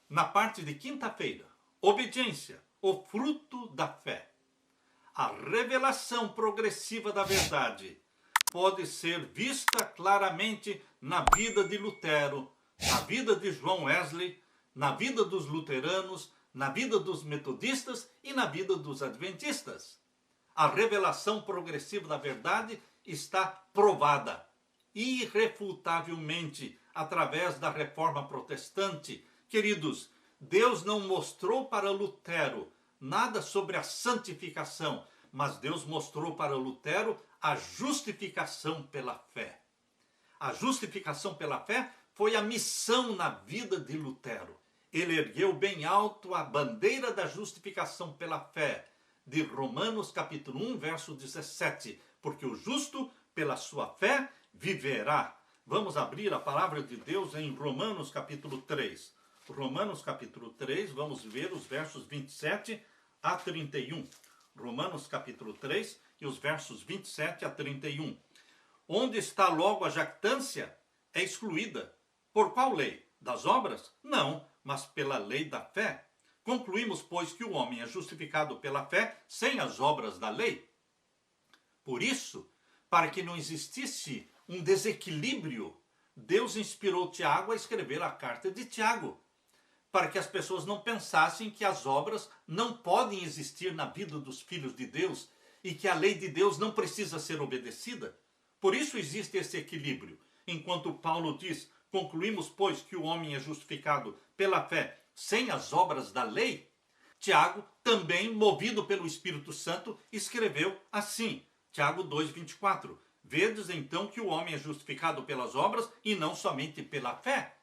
na parte de quinta-feira, obediência, o fruto da fé. A revelação progressiva da verdade pode ser vista claramente na vida de Lutero, na vida de João Wesley, na vida dos luteranos, na vida dos metodistas e na vida dos adventistas. A revelação progressiva da verdade está provada irrefutavelmente através da Reforma Protestante. Queridos, Deus não mostrou para Lutero nada sobre a santificação, mas Deus mostrou para Lutero a justificação pela fé. A justificação pela fé foi a missão na vida de Lutero. Ele ergueu bem alto a bandeira da justificação pela fé, de Romanos capítulo 1, verso 17, porque o justo pela sua fé viverá. Vamos abrir a palavra de Deus em Romanos capítulo 3. Romanos capítulo 3, vamos ver os versos 27 a 31. Romanos capítulo 3 e os versos 27 a 31. Onde está logo a jactância é excluída. Por qual lei? Das obras? Não, mas pela lei da fé. Concluímos, pois, que o homem é justificado pela fé sem as obras da lei. Por isso, para que não existisse um desequilíbrio, Deus inspirou Tiago a escrever a carta de Tiago, para que as pessoas não pensassem que as obras não podem existir na vida dos filhos de Deus e que a lei de Deus não precisa ser obedecida. Por isso existe esse equilíbrio. Enquanto Paulo diz, concluímos, pois, que o homem é justificado pela fé sem as obras da lei, Tiago, também movido pelo Espírito Santo, escreveu assim, Tiago 2,24. Vedes então que o homem é justificado pelas obras e não somente pela fé.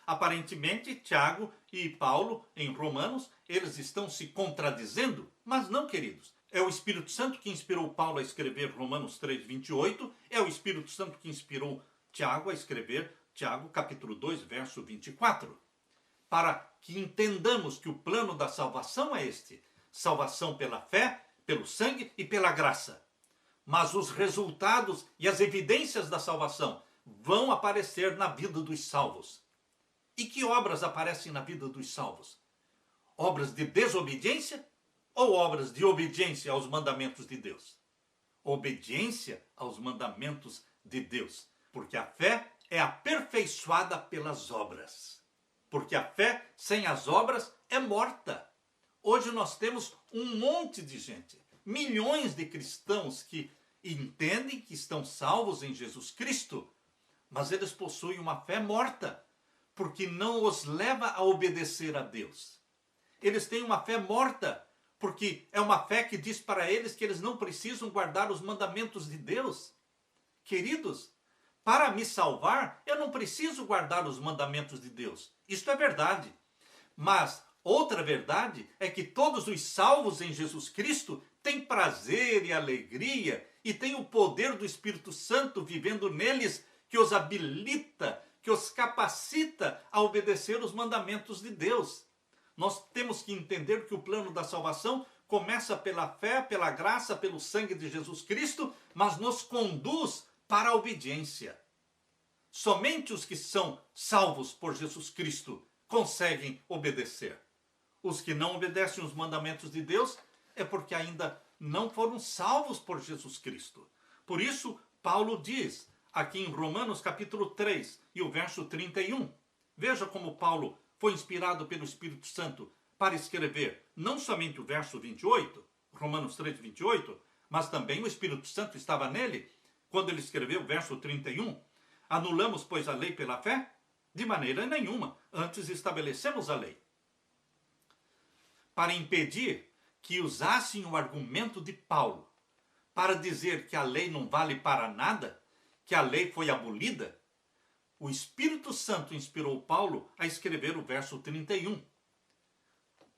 Aparentemente, Tiago e Paulo, em Romanos, eles estão se contradizendo, mas não, queridos. É o Espírito Santo que inspirou Paulo a escrever Romanos 3,28, é o Espírito Santo que inspirou Tiago a escrever Tiago capítulo 2, verso 24. Para que entendamos que o plano da salvação é este: salvação pela fé, pelo sangue e pela graça. Mas os resultados e as evidências da salvação vão aparecer na vida dos salvos. E que obras aparecem na vida dos salvos? Obras de desobediência ou obras de obediência aos mandamentos de Deus? Obediência aos mandamentos de Deus. Porque a fé é aperfeiçoada pelas obras. Porque a fé sem as obras é morta. Hoje nós temos um monte de gente, milhões de cristãos que entendem que estão salvos em Jesus Cristo, mas eles possuem uma fé morta, porque não os leva a obedecer a Deus. Eles têm uma fé morta, porque é uma fé que diz para eles que eles não precisam guardar os mandamentos de Deus. Queridos, para me salvar, eu não preciso guardar os mandamentos de Deus. Isto é verdade. Mas outra verdade é que todos os salvos em Jesus Cristo têm prazer e alegria e têm o poder do Espírito Santo vivendo neles, que os habilita, que os capacita a obedecer os mandamentos de Deus. Nós temos que entender que o plano da salvação começa pela fé, pela graça, pelo sangue de Jesus Cristo, mas nos conduz para a obediência. Somente os que são salvos por Jesus Cristo conseguem obedecer. Os que não obedecem os mandamentos de Deus é porque ainda não foram salvos por Jesus Cristo. Por isso, Paulo diz aqui em Romanos capítulo 3 e o verso 31. Veja como Paulo foi inspirado pelo Espírito Santo para escrever não somente o verso 28, Romanos 3, 28, mas também o Espírito Santo estava nele quando ele escreveu o verso 31. Anulamos, pois, a lei pela fé? De maneira nenhuma. Antes estabelecemos a lei para impedir que usassem o argumento de Paulo para dizer que a lei não vale para nada, que a lei foi abolida. O Espírito Santo inspirou Paulo a escrever o verso 31.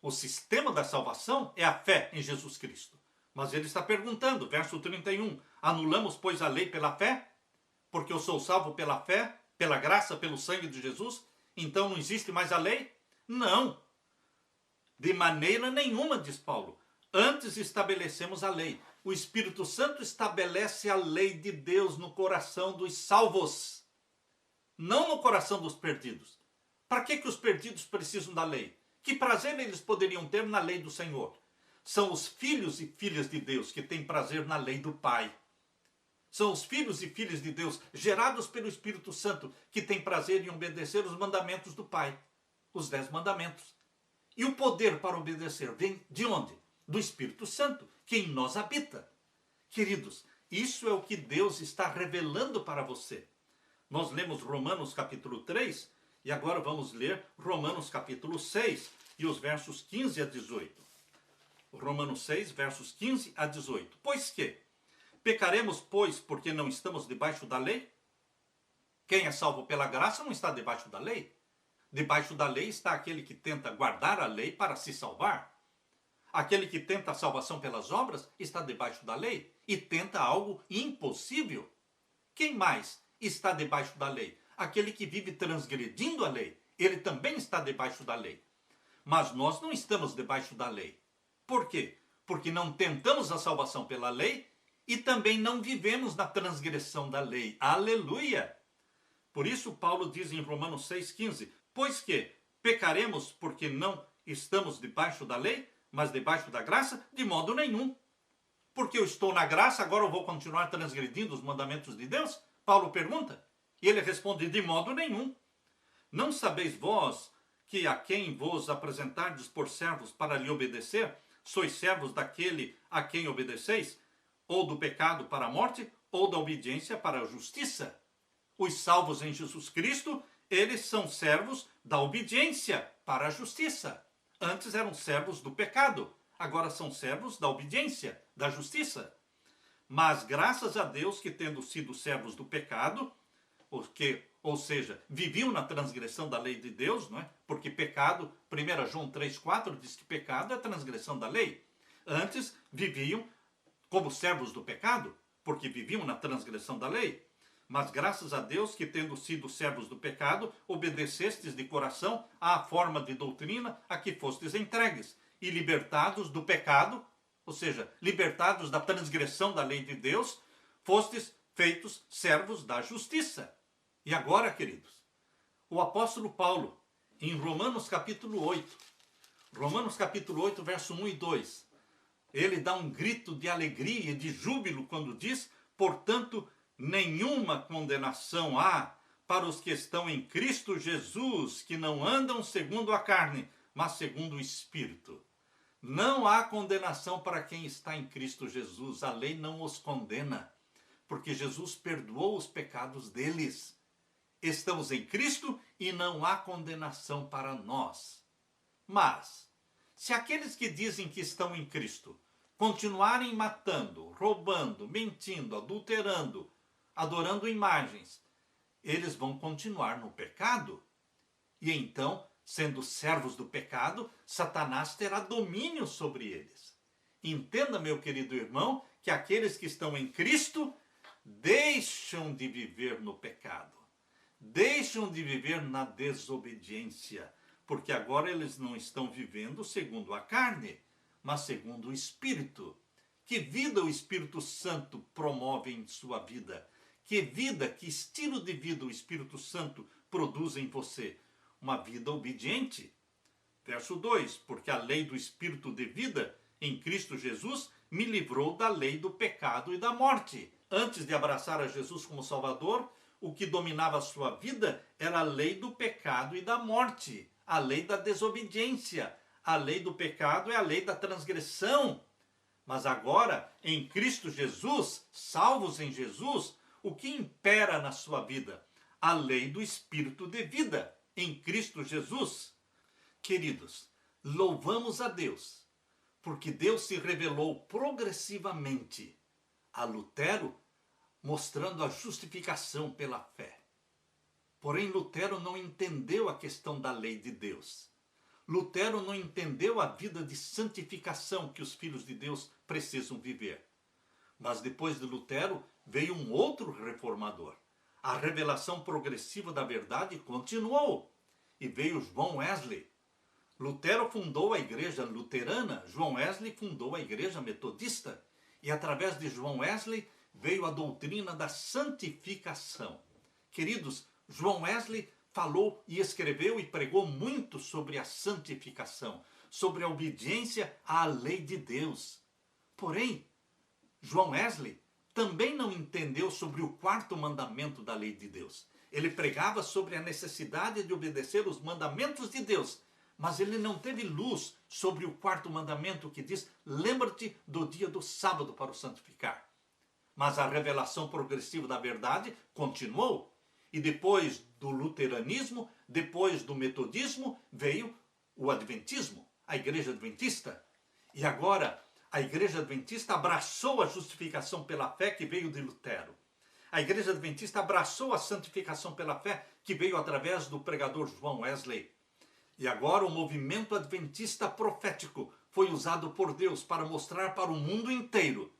O sistema da salvação é a fé em Jesus Cristo. Mas ele está perguntando, verso 31, anulamos, pois, a lei pela fé? Porque eu sou salvo pela fé, pela graça, pelo sangue de Jesus? Então não existe mais a lei? Não. De maneira nenhuma, diz Paulo. Antes estabelecemos a lei. O Espírito Santo estabelece a lei de Deus no coração dos salvos, não no coração dos perdidos. Para que os perdidos precisam da lei? Que prazer eles poderiam ter na lei do Senhor? São os filhos e filhas de Deus que têm prazer na lei do Pai. São os filhos e filhas de Deus, gerados pelo Espírito Santo, que têm prazer em obedecer os mandamentos do Pai, os 10 mandamentos. E o poder para obedecer vem de onde? Do Espírito Santo, que em nós habita. Queridos, isso é o que Deus está revelando para você. Nós lemos Romanos capítulo 3 e agora vamos ler Romanos capítulo 6 e os versos 15 a 18. Romanos 6, versos 15 a 18. Pois que? Pecaremos, pois, porque não estamos debaixo da lei? Quem é salvo pela graça não está debaixo da lei. Debaixo da lei está aquele que tenta guardar a lei para se salvar. Aquele que tenta a salvação pelas obras está debaixo da lei e tenta algo impossível. Quem mais está debaixo da lei? Aquele que vive transgredindo a lei. Ele também está debaixo da lei. Mas nós não estamos debaixo da lei. Por quê? Porque não tentamos a salvação pela lei e também não vivemos na transgressão da lei. Aleluia! Por isso Paulo diz em Romanos 6,15, pois que pecaremos porque não estamos debaixo da lei, mas debaixo da graça? De modo nenhum. Porque eu estou na graça, agora eu vou continuar transgredindo os mandamentos de Deus? Paulo pergunta. E ele responde, de modo nenhum. Não sabeis vós que a quem vos apresentardes por servos para lhe obedecer, sois servos daquele a quem obedeceis? Ou do pecado para a morte, ou da obediência para a justiça. Os salvos em Jesus Cristo, eles são servos da obediência para a justiça. Antes eram servos do pecado, agora são servos da obediência, da justiça. Mas graças a Deus que tendo sido servos do pecado, ou seja, viviam na transgressão da lei de Deus, não é? Porque pecado, 1 João 3,4 diz que pecado é transgressão da lei. Antes viviam como servos do pecado, porque viviam na transgressão da lei. Mas graças a Deus que, tendo sido servos do pecado, obedecestes de coração à forma de doutrina a que fostes entregues, e libertados do pecado, ou seja, libertados da transgressão da lei de Deus, fostes feitos servos da justiça. E agora, queridos, o apóstolo Paulo, em Romanos capítulo 8, verso 1 e 2, ele dá um grito de alegria e de júbilo quando diz, portanto, nenhuma condenação há para os que estão em Cristo Jesus, que não andam segundo a carne, mas segundo o Espírito. Não há condenação para quem está em Cristo Jesus. A lei não os condena, porque Jesus perdoou os pecados deles. Estamos em Cristo e não há condenação para nós. Mas, se aqueles que dizem que estão em Cristo continuarem matando, roubando, mentindo, adulterando, adorando imagens, eles vão continuar no pecado. E então, sendo servos do pecado, Satanás terá domínio sobre eles. Entenda, meu querido irmão, que aqueles que estão em Cristo deixam de viver no pecado. Deixam de viver na desobediência, porque agora eles não estão vivendo segundo a carne, mas segundo o Espírito. Que vida o Espírito Santo promove em sua vida? Que vida, que estilo de vida o Espírito Santo produz em você? Uma vida obediente. Verso 2, porque a lei do Espírito de vida em Cristo Jesus me livrou da lei do pecado e da morte. Antes de abraçar a Jesus como Salvador, o que dominava a sua vida era a lei do pecado e da morte, a lei da desobediência. A lei do pecado é a lei da transgressão. Mas agora, em Cristo Jesus, salvos em Jesus, o que impera na sua vida? A lei do Espírito de vida em Cristo Jesus. Queridos, louvamos a Deus, porque Deus se revelou progressivamente a Lutero, mostrando a justificação pela fé. Porém, Lutero não entendeu a questão da lei de Deus. Lutero não entendeu a vida de santificação que os filhos de Deus precisam viver. Mas depois de Lutero veio um outro reformador. A revelação progressiva da verdade continuou. E veio João Wesley. Lutero fundou a igreja luterana, João Wesley fundou a igreja metodista. E através de João Wesley veio a doutrina da santificação. Queridos, João Wesley falou e escreveu e pregou muito sobre a santificação, sobre a obediência à lei de Deus. Porém, João Wesley também não entendeu sobre o quarto mandamento da lei de Deus. Ele pregava sobre a necessidade de obedecer os mandamentos de Deus, mas ele não teve luz sobre o quarto mandamento que diz: lembra-te do dia do sábado para o santificar. Mas a revelação progressiva da verdade continuou. E depois do luteranismo, depois do metodismo, veio o adventismo, a igreja adventista. E agora a igreja adventista abraçou a justificação pela fé que veio de Lutero. A igreja adventista abraçou a santificação pela fé que veio através do pregador João Wesley. E agora o movimento adventista profético foi usado por Deus para mostrar para o mundo inteiro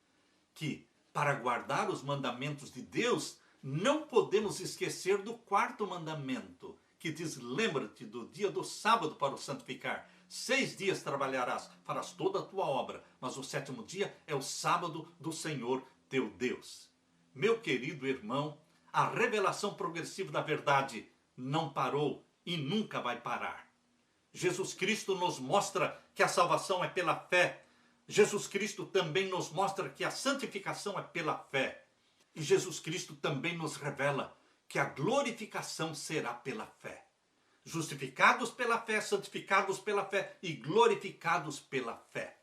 que, para guardar os mandamentos de Deus, não podemos esquecer do quarto mandamento, que diz: lembra-te do dia do sábado para o santificar. 6 dias trabalharás, farás toda a tua obra, mas o 7º dia é o sábado do Senhor teu Deus. Meu querido irmão, a revelação progressiva da verdade não parou e nunca vai parar. Jesus Cristo nos mostra que a salvação é pela fé. Jesus Cristo também nos mostra que a santificação é pela fé. E Jesus Cristo também nos revela que a glorificação será pela fé. Justificados pela fé, santificados pela fé e glorificados pela fé.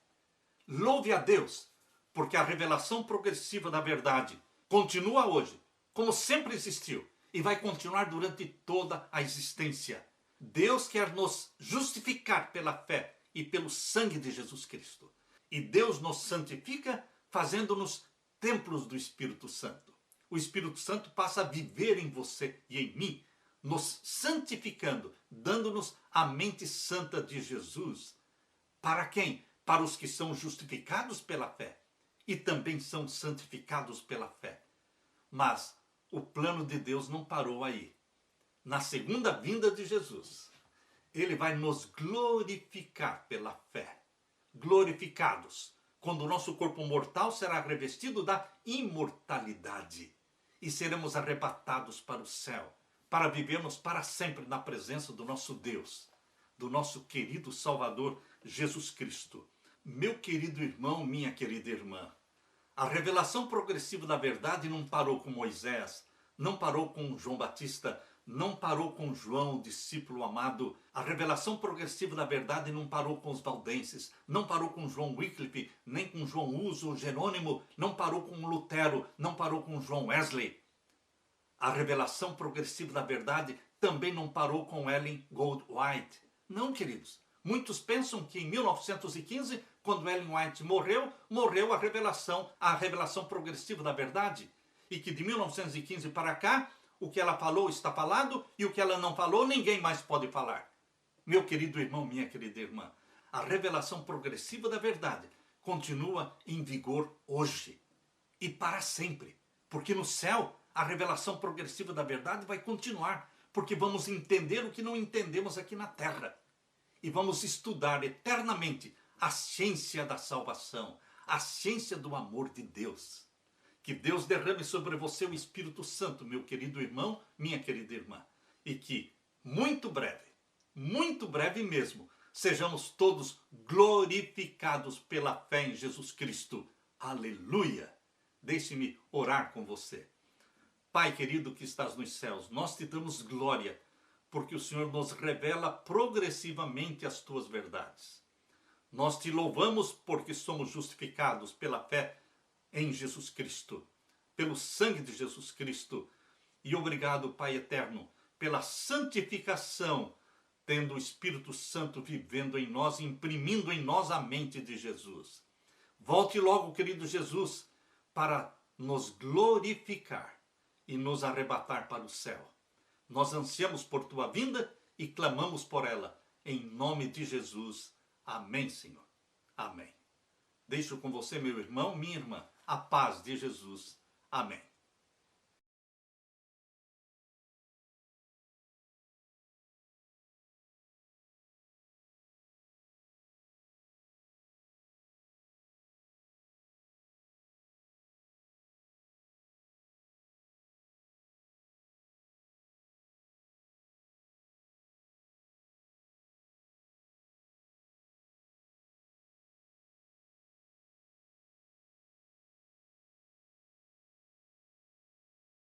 Louve a Deus, porque a revelação progressiva da verdade continua hoje, como sempre existiu, e vai continuar durante toda a existência. Deus quer nos justificar pela fé e pelo sangue de Jesus Cristo. E Deus nos santifica fazendo-nos templos do Espírito Santo. O Espírito Santo passa a viver em você e em mim, nos santificando, dando-nos a mente santa de Jesus. Para quem? Para os que são justificados pela fé e também são santificados pela fé. Mas o plano de Deus não parou aí. Na segunda vinda de Jesus, ele vai nos glorificar pela fé. Glorificados, quando o nosso corpo mortal será revestido da imortalidade e seremos arrebatados para o céu, para vivermos para sempre na presença do nosso Deus, do nosso querido Salvador Jesus Cristo. Meu querido irmão, minha querida irmã, a revelação progressiva da verdade não parou com Moisés, não parou com João Batista, não parou com João, o discípulo amado. A revelação progressiva da verdade não parou com os valdenses, não parou com João Wycliffe, nem com João Huso ou Jerônimo, não parou com Lutero, não parou com João Wesley. A revelação progressiva da verdade também não parou com Ellen Goldwhite. Não, queridos. Muitos pensam que em 1915, quando Ellen White morreu a revelação progressiva da verdade. E que de 1915 para cá, o que ela falou está falado e o que ela não falou ninguém mais pode falar. Meu querido irmão, minha querida irmã, a revelação progressiva da verdade continua em vigor hoje e para sempre. Porque no céu a revelação progressiva da verdade vai continuar, porque vamos entender o que não entendemos aqui na terra. E vamos estudar eternamente a ciência da salvação, a ciência do amor de Deus. Que Deus derrame sobre você o Espírito Santo, meu querido irmão, minha querida irmã. E que muito breve mesmo, sejamos todos glorificados pela fé em Jesus Cristo. Aleluia! Deixe-me orar com você. Pai querido que estás nos céus, nós te damos glória, porque o Senhor nos revela progressivamente as tuas verdades. Nós te louvamos porque somos justificados pela fé em Jesus Cristo, pelo sangue de Jesus Cristo. E obrigado, Pai eterno, pela santificação, tendo o Espírito Santo vivendo em nós, imprimindo em nós a mente de Jesus. Volte logo, querido Jesus, para nos glorificar e nos arrebatar para o céu. Nós ansiamos por tua vinda e clamamos por ela. Em nome de Jesus. Amém, Senhor. Amém. Deixo com você, meu irmão, minha irmã, a paz de Jesus. Amém.